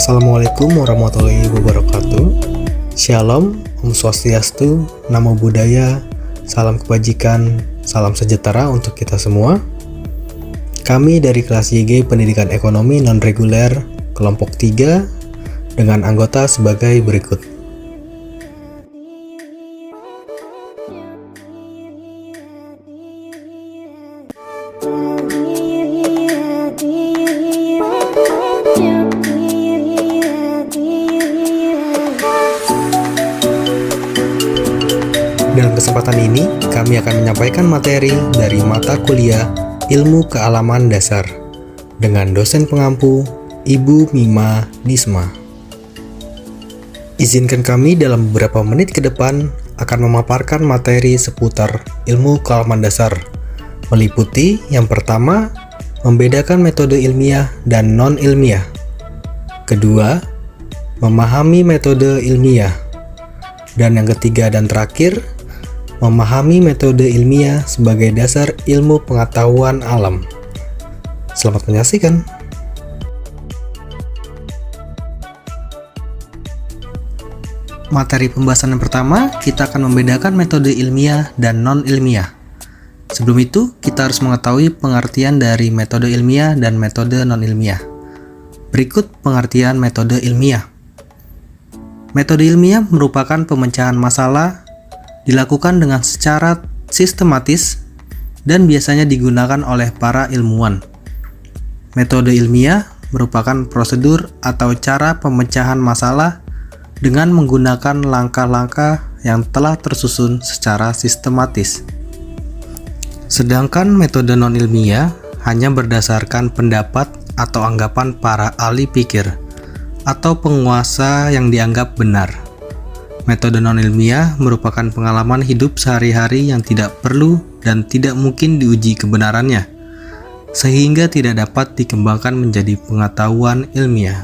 Assalamualaikum warahmatullahi wabarakatuh. Shalom, Om Swastiastu, Namo Buddhaya, salam kebajikan, salam sejahtera untuk kita semua. Kami dari kelas YG Pendidikan Ekonomi Non-Reguler kelompok 3 dengan anggota sebagai berikut. Dalam kesempatan ini, kami akan menyampaikan materi dari mata kuliah Ilmu Kealaman Dasar dengan dosen pengampu Ibu Mima Nisma. Izinkan kami dalam beberapa menit ke depan akan memaparkan materi seputar ilmu kealaman dasar, meliputi yang pertama, membedakan metode ilmiah dan non-ilmiah. Kedua, memahami metode ilmiah. Dan yang ketiga dan terakhir, memahami metode ilmiah sebagai dasar ilmu pengetahuan alam. Selamat menyaksikan. Materi pembahasan yang pertama, kita akan membedakan metode ilmiah dan non-ilmiah. Sebelum itu, kita harus mengetahui pengertian dari metode ilmiah dan metode non-ilmiah. Berikut pengertian metode ilmiah. Metode ilmiah merupakan pemecahan masalah dilakukan dengan secara sistematis dan biasanya digunakan oleh para ilmuwan. Metode ilmiah merupakan prosedur atau cara pemecahan masalah dengan menggunakan langkah-langkah yang telah tersusun secara sistematis. Sedangkan metode non-ilmiah hanya berdasarkan pendapat atau anggapan para ahli pikir atau penguasa yang dianggap benar. Metode non-ilmiah merupakan pengalaman hidup sehari-hari yang tidak perlu dan tidak mungkin diuji kebenarannya, sehingga tidak dapat dikembangkan menjadi pengetahuan ilmiah.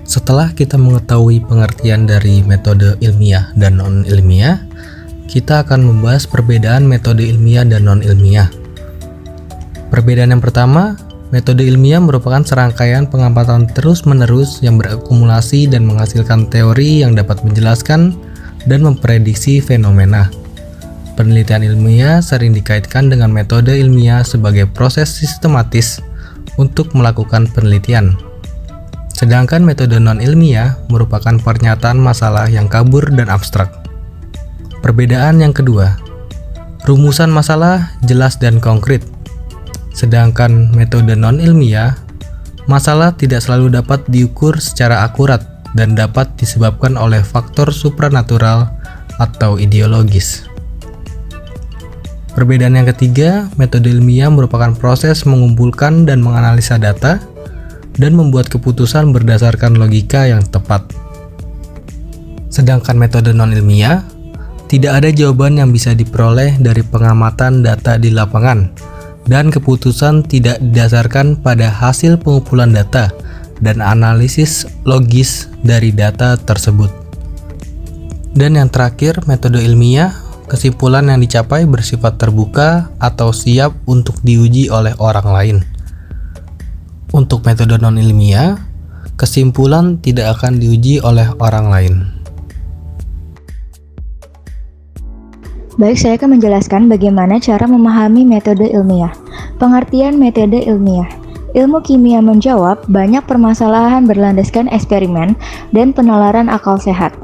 Setelah kita mengetahui pengertian dari metode ilmiah dan non-ilmiah, kita akan membahas perbedaan metode ilmiah dan non-ilmiah. Perbedaan yang pertama, metode ilmiah merupakan serangkaian pengamatan terus-menerus yang berakumulasi dan menghasilkan teori yang dapat menjelaskan dan memprediksi fenomena. Penelitian ilmiah sering dikaitkan dengan metode ilmiah sebagai proses sistematis untuk melakukan penelitian. Sedangkan metode non-ilmiah merupakan pernyataan masalah yang kabur dan abstrak. Perbedaan yang kedua, rumusan masalah jelas dan konkret. Sedangkan metode non-ilmiah, masalah tidak selalu dapat diukur secara akurat dan dapat disebabkan oleh faktor supranatural atau ideologis. Perbedaan yang ketiga, metode ilmiah merupakan proses mengumpulkan dan menganalisa data dan membuat keputusan berdasarkan logika yang tepat. Sedangkan metode non-ilmiah, tidak ada jawaban yang bisa diperoleh dari pengamatan data di lapangan, dan keputusan tidak didasarkan pada hasil pengumpulan data dan analisis logis dari data tersebut. Dan yang terakhir, metode ilmiah, kesimpulan yang dicapai bersifat terbuka atau siap untuk diuji oleh orang lain. Untuk metode non-ilmiah, kesimpulan tidak akan diuji oleh orang lain. Baik, saya akan menjelaskan bagaimana cara memahami metode ilmiah. Pengertian metode ilmiah. Ilmu kimia menjawab banyak permasalahan berlandaskan eksperimen dan penalaran akal sehat.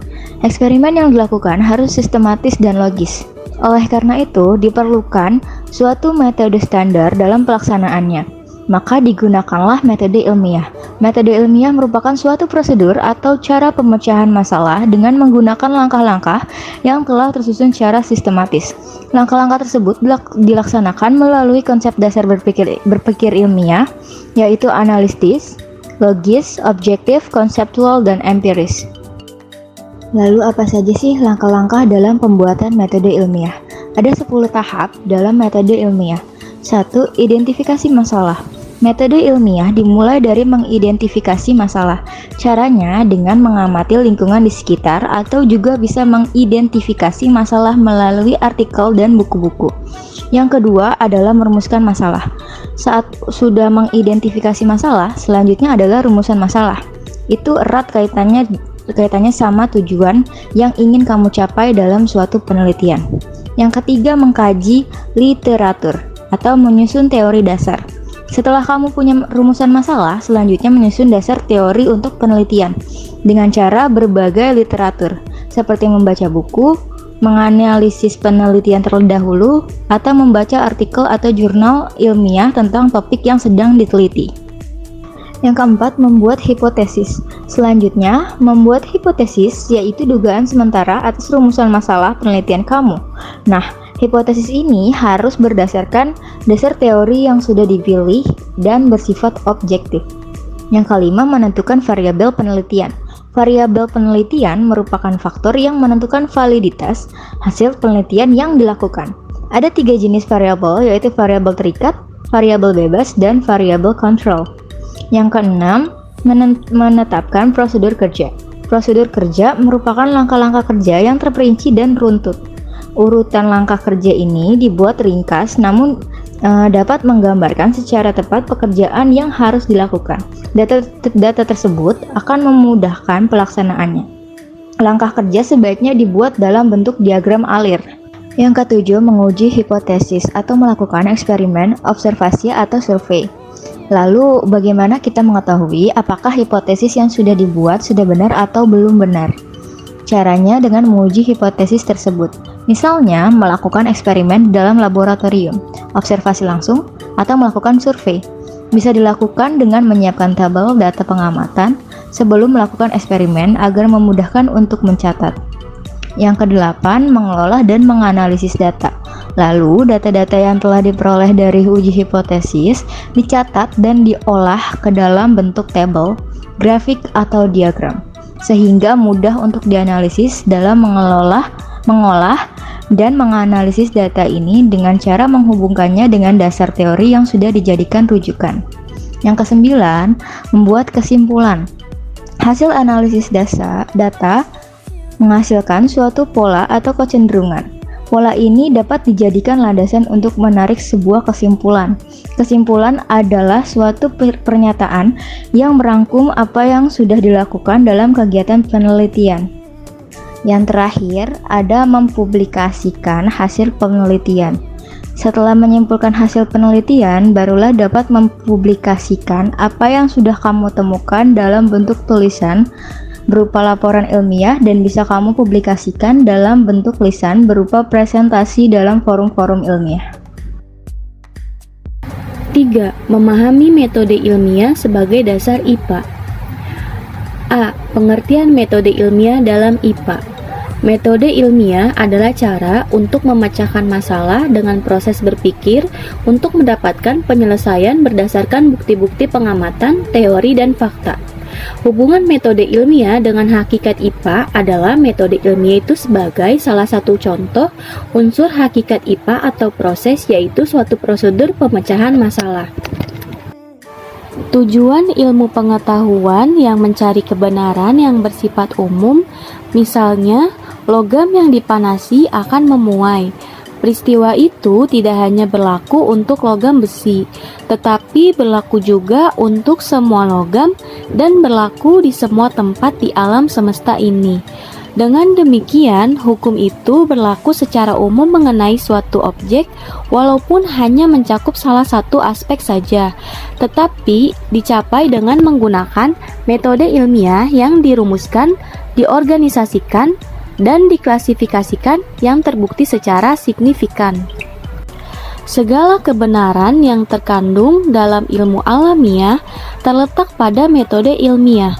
Eksperimen yang dilakukan harus sistematis dan logis. Oleh karena itu, diperlukan suatu metode standar dalam pelaksanaannya. Maka digunakanlah metode ilmiah. Metode ilmiah merupakan suatu prosedur atau cara pemecahan masalah dengan menggunakan langkah-langkah yang telah tersusun secara sistematis. Langkah-langkah tersebut dilaksanakan melalui konsep dasar berpikir ilmiah, yaitu analitis, logis, objektif, konseptual, dan empiris. Lalu apa saja sih langkah-langkah dalam pembuatan metode ilmiah? Ada 10 tahap dalam metode ilmiah. 1. Identifikasi masalah. Metode ilmiah dimulai dari mengidentifikasi masalah. Caranya dengan mengamati lingkungan di sekitar atau juga bisa mengidentifikasi masalah melalui artikel dan buku-buku. Yang kedua adalah merumuskan masalah. Saat sudah mengidentifikasi masalah, selanjutnya adalah rumusan masalah. Itu erat kaitannya sama tujuan yang ingin kamu capai dalam suatu penelitian. Yang ketiga, mengkaji literatur atau menyusun teori dasar. Setelah kamu punya rumusan masalah, selanjutnya menyusun dasar teori untuk penelitian dengan cara berbagai literatur, seperti membaca buku, menganalisis penelitian terlebih dahulu, atau membaca artikel atau jurnal ilmiah tentang topik yang sedang diteliti. Yang keempat, membuat hipotesis. Selanjutnya, membuat hipotesis yaitu dugaan sementara atas rumusan masalah penelitian kamu. Nah, hipotesis ini harus berdasarkan dasar teori yang sudah dipilih dan bersifat objektif. Yang kelima, menentukan variabel penelitian. Variabel penelitian merupakan faktor yang menentukan validitas hasil penelitian yang dilakukan. Ada 3 jenis variabel, yaitu variabel terikat, variabel bebas, dan variabel kontrol. Yang keenam, menetapkan prosedur kerja. Prosedur kerja merupakan langkah-langkah kerja yang terperinci dan runtut. Urutan langkah kerja ini dibuat ringkas namun dapat menggambarkan secara tepat pekerjaan yang harus dilakukan. Data tersebut akan memudahkan pelaksanaannya. Langkah kerja sebaiknya dibuat dalam bentuk diagram alir. Yang ketujuh, menguji hipotesis atau melakukan eksperimen, observasi atau survei. Lalu, bagaimana kita mengetahui apakah hipotesis yang sudah dibuat sudah benar atau belum benar? Caranya dengan menguji hipotesis tersebut. Misalnya, melakukan eksperimen dalam laboratorium, observasi langsung, atau melakukan survei. Bisa dilakukan dengan menyiapkan tabel data pengamatan sebelum melakukan eksperimen agar memudahkan untuk mencatat. Yang kedelapan, mengelola dan menganalisis data. Lalu, data-data yang telah diperoleh dari uji hipotesis dicatat dan diolah ke dalam bentuk tabel, grafik, atau diagram, sehingga mudah untuk dianalisis dalam mengolah dan menganalisis data ini dengan cara menghubungkannya dengan dasar teori yang sudah dijadikan rujukan. Yang kesembilan, membuat kesimpulan. Hasil analisis data menghasilkan suatu pola atau kecenderungan. Pola ini dapat dijadikan landasan untuk menarik sebuah kesimpulan. Kesimpulan adalah suatu pernyataan yang merangkum apa yang sudah dilakukan dalam kegiatan penelitian. Yang terakhir, ada mempublikasikan hasil penelitian. Setelah menyimpulkan hasil penelitian, barulah dapat mempublikasikan apa yang sudah kamu temukan dalam bentuk tulisan berupa laporan ilmiah dan bisa kamu publikasikan dalam bentuk lisan berupa presentasi dalam forum-forum ilmiah. 3. Memahami metode ilmiah sebagai dasar IPA. A. Pengertian metode ilmiah dalam IPA. Metode ilmiah adalah cara untuk memecahkan masalah dengan proses berpikir untuk mendapatkan penyelesaian berdasarkan bukti-bukti pengamatan, teori, dan fakta. Hubungan metode ilmiah dengan hakikat IPA adalah metode ilmiah itu sebagai salah satu contoh unsur hakikat IPA atau proses, yaitu suatu prosedur pemecahan masalah. Tujuan ilmu pengetahuan yang mencari kebenaran yang bersifat umum, misalnya logam yang dipanasi akan memuai. Peristiwa itu tidak hanya berlaku untuk logam besi, tetapi berlaku juga untuk semua logam dan berlaku di semua tempat di alam semesta ini. Dengan demikian, hukum itu berlaku secara umum mengenai suatu objek, walaupun hanya mencakup salah satu aspek saja, tetapi dicapai dengan menggunakan metode ilmiah yang dirumuskan, diorganisasikan, dan diklasifikasikan yang terbukti secara signifikan. Segala kebenaran yang terkandung dalam ilmu alamiah terletak pada metode ilmiah.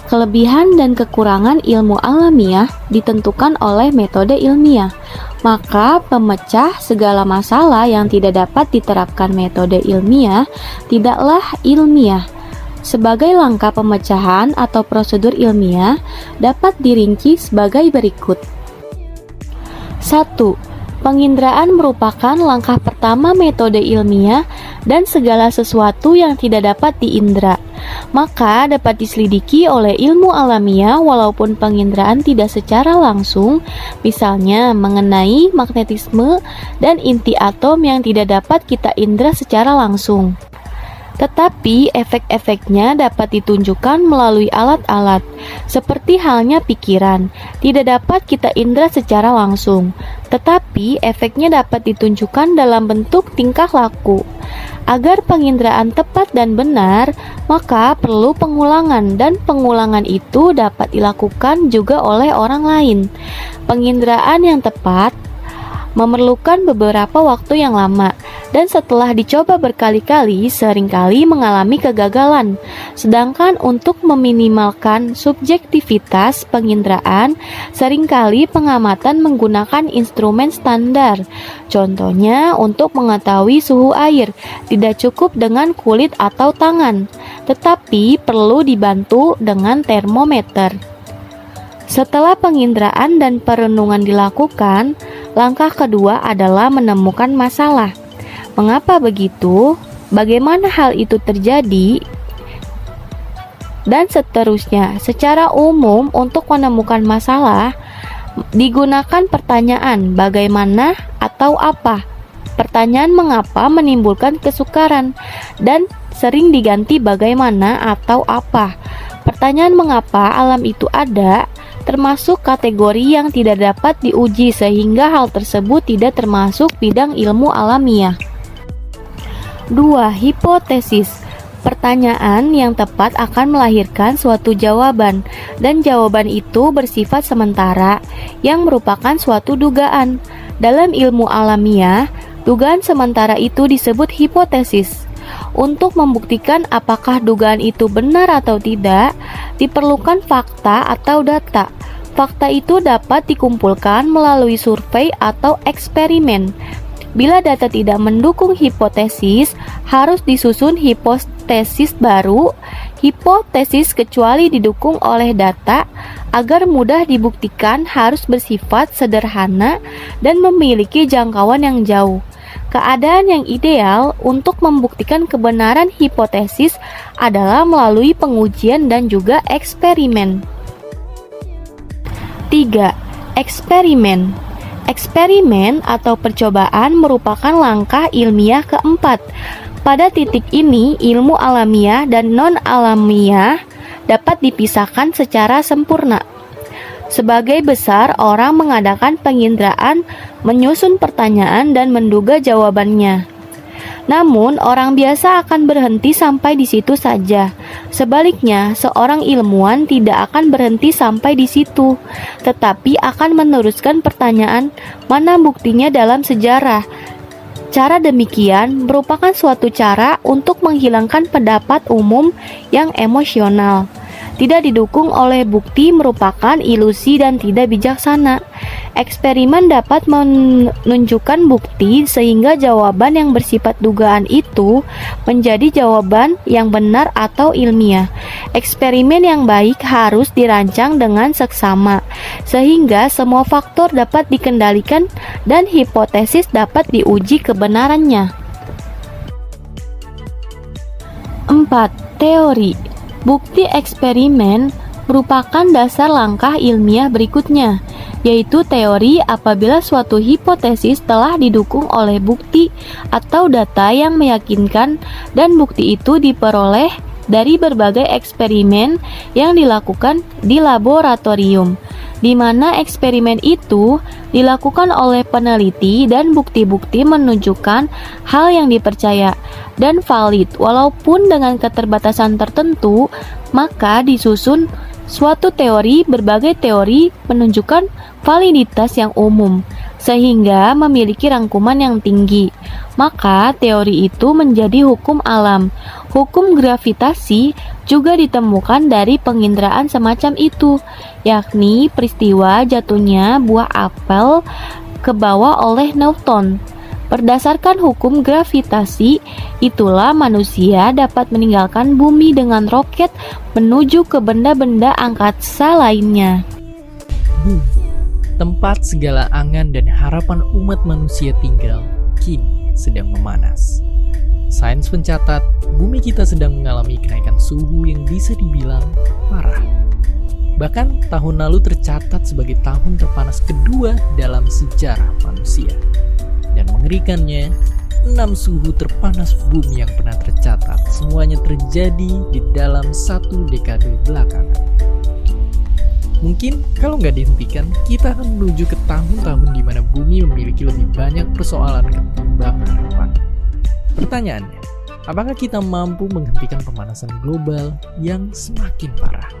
Kelebihan dan kekurangan ilmu alamiah ditentukan oleh metode ilmiah. Maka pemecah segala masalah yang tidak dapat diterapkan metode ilmiah tidaklah ilmiah. Sebagai langkah pemecahan atau prosedur ilmiah dapat dirinci sebagai berikut. 1. Penginderaan merupakan langkah pertama metode ilmiah dan segala sesuatu yang tidak dapat diindra, maka dapat diselidiki oleh ilmu alamiah walaupun penginderaan tidak secara langsung, misalnya mengenai magnetisme dan inti atom yang tidak dapat kita indra secara langsung. Tetapi efek-efeknya dapat ditunjukkan melalui alat-alat, seperti halnya pikiran, tidak dapat kita indra secara langsung, tetapi efeknya dapat ditunjukkan dalam bentuk tingkah laku. Agar penginderaan tepat dan benar, maka perlu pengulangan, dan pengulangan itu dapat dilakukan juga oleh orang lain. Penginderaan yang tepat memerlukan beberapa waktu yang lama, dan setelah dicoba berkali-kali seringkali mengalami kegagalan. Sedangkan untuk meminimalkan subjektivitas penginderaan, seringkali pengamatan menggunakan instrumen standar. Contohnya, untuk mengetahui suhu air, tidak cukup dengan kulit atau tangan, tetapi perlu dibantu dengan termometer. Setelah penginderaan dan perenungan dilakukan, langkah kedua adalah menemukan masalah. Mengapa begitu? Bagaimana hal itu terjadi? Dan seterusnya. Secara umum, untuk menemukan masalah, digunakan pertanyaan bagaimana atau apa. Pertanyaan mengapa menimbulkan kesukaran, dan sering diganti bagaimana atau apa. Pertanyaan mengapa alam itu ada termasuk kategori yang tidak dapat diuji, sehingga hal tersebut tidak termasuk bidang ilmu alamiah. 2. Hipotesis. Pertanyaan yang tepat akan melahirkan suatu jawaban, dan jawaban itu bersifat sementara, yang merupakan suatu dugaan. Dalam ilmu alamiah, dugaan sementara itu disebut hipotesis. Untuk membuktikan apakah dugaan itu benar atau tidak, diperlukan fakta atau data. Fakta itu dapat dikumpulkan melalui survei atau eksperimen. Bila data tidak mendukung hipotesis, harus disusun hipotesis baru. Hipotesis kecuali didukung oleh data, agar mudah dibuktikan, harus bersifat sederhana dan memiliki jangkauan yang jauh. Keadaan yang ideal untuk membuktikan kebenaran hipotesis adalah melalui pengujian dan juga eksperimen. 3. Eksperimen. Eksperimen atau percobaan merupakan langkah ilmiah keempat. Pada titik ini, ilmu alamiah dan non-alamiah dapat dipisahkan secara sempurna. Sebagai besar, orang mengadakan penginderaan, menyusun pertanyaan, dan menduga jawabannya. Namun, orang biasa akan berhenti sampai di situ saja. Sebaliknya, seorang ilmuwan tidak akan berhenti sampai di situ, tetapi akan meneruskan pertanyaan, mana buktinya dalam sejarah. Cara demikian merupakan suatu cara untuk menghilangkan pendapat umum yang emosional. Tidak didukung oleh bukti merupakan ilusi dan tidak bijaksana. Eksperimen dapat menunjukkan bukti sehingga jawaban yang bersifat dugaan itu menjadi jawaban yang benar atau ilmiah. Eksperimen yang baik harus dirancang dengan seksama sehingga semua faktor dapat dikendalikan dan hipotesis dapat diuji kebenarannya. 4. Teori. Bukti eksperimen merupakan dasar langkah ilmiah berikutnya, yaitu teori apabila suatu hipotesis telah didukung oleh bukti atau data yang meyakinkan dan bukti itu diperoleh dari berbagai eksperimen yang dilakukan di laboratorium, di mana eksperimen itu dilakukan oleh peneliti dan bukti-bukti menunjukkan hal yang dipercaya dan valid walaupun dengan keterbatasan tertentu, maka disusun suatu teori. Berbagai teori menunjukkan validitas yang umum sehingga memiliki rangkuman yang tinggi. Maka teori itu menjadi hukum alam. Hukum gravitasi juga ditemukan dari penginderaan semacam itu, yakni peristiwa jatuhnya buah apel ke bawah oleh Newton. Berdasarkan hukum gravitasi, itulah manusia dapat meninggalkan bumi dengan roket menuju ke benda-benda angkasa lainnya. tempat segala angan dan harapan umat manusia tinggal, kini sedang memanas. Sains mencatat, bumi kita sedang mengalami kenaikan suhu yang bisa dibilang parah. Bahkan tahun lalu tercatat sebagai tahun terpanas kedua dalam sejarah manusia. Dan mengerikannya, 6 suhu terpanas bumi yang pernah tercatat semuanya terjadi di dalam 1 dekade belakangan. Mungkin kalau nggak dihentikan, kita akan menuju ke tahun-tahun di mana bumi memiliki lebih banyak persoalan ketimbang harapan. Pertanyaannya, apakah kita mampu menghentikan pemanasan global yang semakin parah?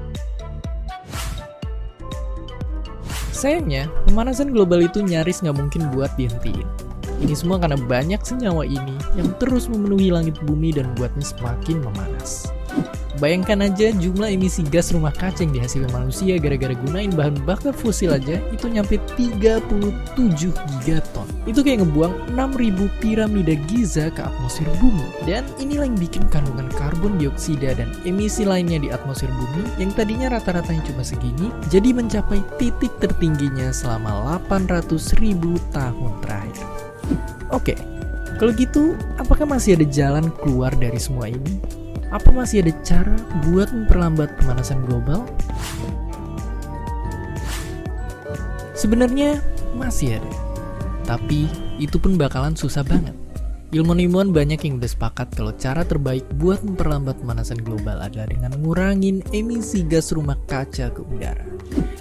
Sayangnya, pemanasan global itu nyaris nggak mungkin buat dihentiin. Ini semua karena banyak senyawa ini yang terus memenuhi langit bumi dan membuatnya semakin memanas. Bayangkan aja jumlah emisi gas rumah kaca yang dihasilkan manusia gara-gara gunain bahan bakar fosil aja itu nyampe 37 gigaton. Itu kayak ngebuang 6.000 piramida Giza ke atmosfer bumi. Dan inilah yang bikin kandungan karbon dioksida dan emisi lainnya di atmosfer bumi yang tadinya rata-ratanya cuma segini, jadi mencapai titik tertingginya selama 800.000 tahun terakhir. Oke, kalau gitu apakah masih ada jalan keluar dari semua ini? Apa masih ada cara buat memperlambat pemanasan global? Sebenarnya masih ada, tapi itu pun bakalan susah banget. Ilmuwan banyak yang udah sepakat kalau cara terbaik buat memperlambat pemanasan global adalah dengan ngurangin emisi gas rumah kaca ke udara.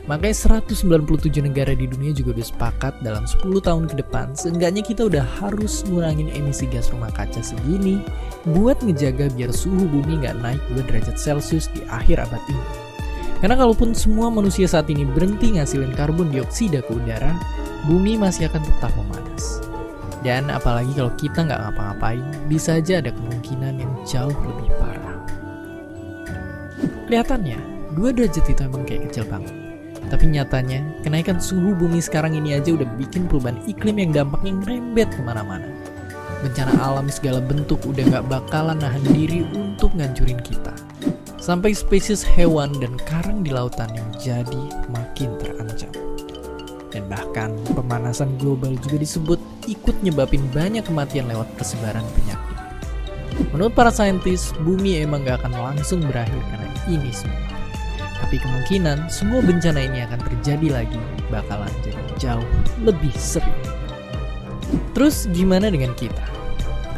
Makanya 197 negara di dunia juga udah sepakat dalam 10 tahun ke depan seenggaknya kita udah harus ngurangin emisi gas rumah kaca segini buat ngejaga biar suhu bumi nggak naik 2 derajat Celcius di akhir abad ini. Karena kalaupun semua manusia saat ini berhenti ngasilin karbon dioksida ke udara, bumi masih akan tetap memanas. Dan apalagi kalau kita nggak ngapa-ngapain, bisa aja ada kemungkinan yang jauh lebih parah. Kelihatannya, 2 derajat itu emang kayak kecil banget. Tapi nyatanya, kenaikan suhu bumi sekarang ini aja udah bikin perubahan iklim yang dampaknya ngerembet kemana-mana. Bencana alam segala bentuk udah nggak bakalan nahan diri untuk ngancurin kita. Sampai spesies hewan dan karang di lautan yang jadi makin terancam. Dan bahkan pemanasan global juga disebut ikut nyebabin banyak kematian lewat persebaran penyakit. Menurut para saintis, bumi emang gak akan langsung berakhir karena ini semua. Tapi kemungkinan semua bencana ini akan terjadi lagi bakalan jadi jauh lebih sering. Terus gimana dengan kita?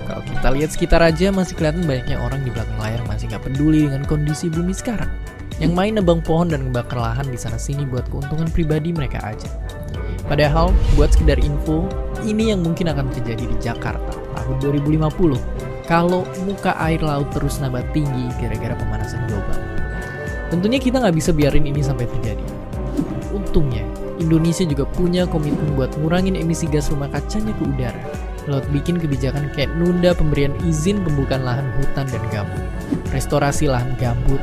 Kalau kita lihat sekitar aja masih kelihatan banyaknya orang di belakang layar masih gak peduli dengan kondisi bumi sekarang. Yang main nebang pohon dan ngebakar lahan di sana sini buat keuntungan pribadi mereka aja. Padahal, buat sekedar info, ini yang mungkin akan terjadi di Jakarta tahun 2050 kalau muka air laut terus nambah tinggi gara-gara pemanasan global. Tentunya kita nggak bisa biarin ini sampai terjadi. Untungnya, Indonesia juga punya komitmen buat ngurangin emisi gas rumah kacanya ke udara lewat bikin kebijakan kayak nunda pemberian izin pembukaan lahan hutan dan gambut, restorasi lahan gambut,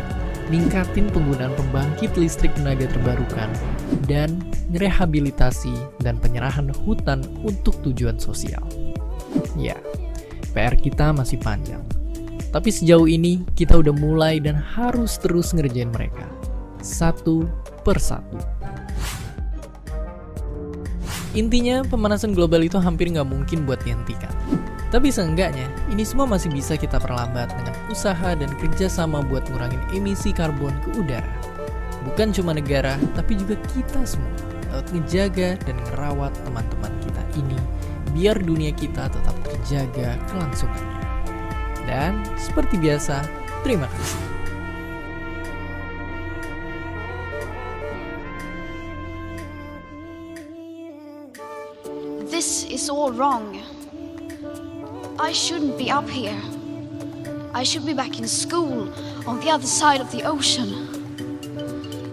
ningkatin penggunaan pembangkit listrik tenaga terbarukan, dan rehabilitasi dan penyerahan hutan untuk tujuan sosial. Ya, PR kita masih panjang. Tapi sejauh ini kita udah mulai dan harus terus ngerjain mereka. Satu persatu. Intinya, pemanasan global itu hampir nggak mungkin buat dihentikan. Tapi seenggaknya, ini semua masih bisa kita perlambat dengan usaha dan kerjasama buat ngurangin emisi karbon ke udara. Bukan cuma negara, tapi juga kita semua, lewat ngejaga dan ngerawat teman-teman kita ini, biar dunia kita tetap terjaga kelangsungannya. Dan seperti biasa, terima kasih. This is all wrong. I shouldn't be up here. I should be back in school on the other side of the ocean.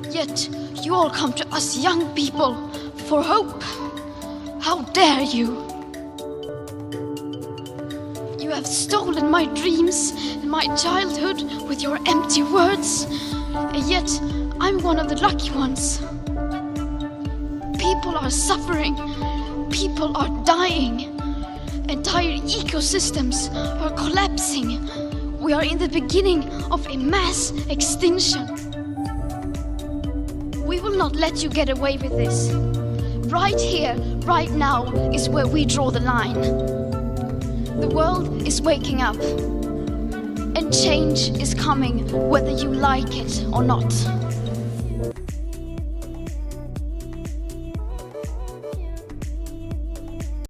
Yet you all come to us young people for hope. How dare you? You have stolen my dreams and my childhood with your empty words. And yet I'm one of the lucky ones. People are suffering. People are dying. Entire ecosystems are collapsing. We are in the beginning of a mass extinction. We will not let you get away with this. right here, right now is where we draw the line. The world is waking up, and change is coming whether you like it or not.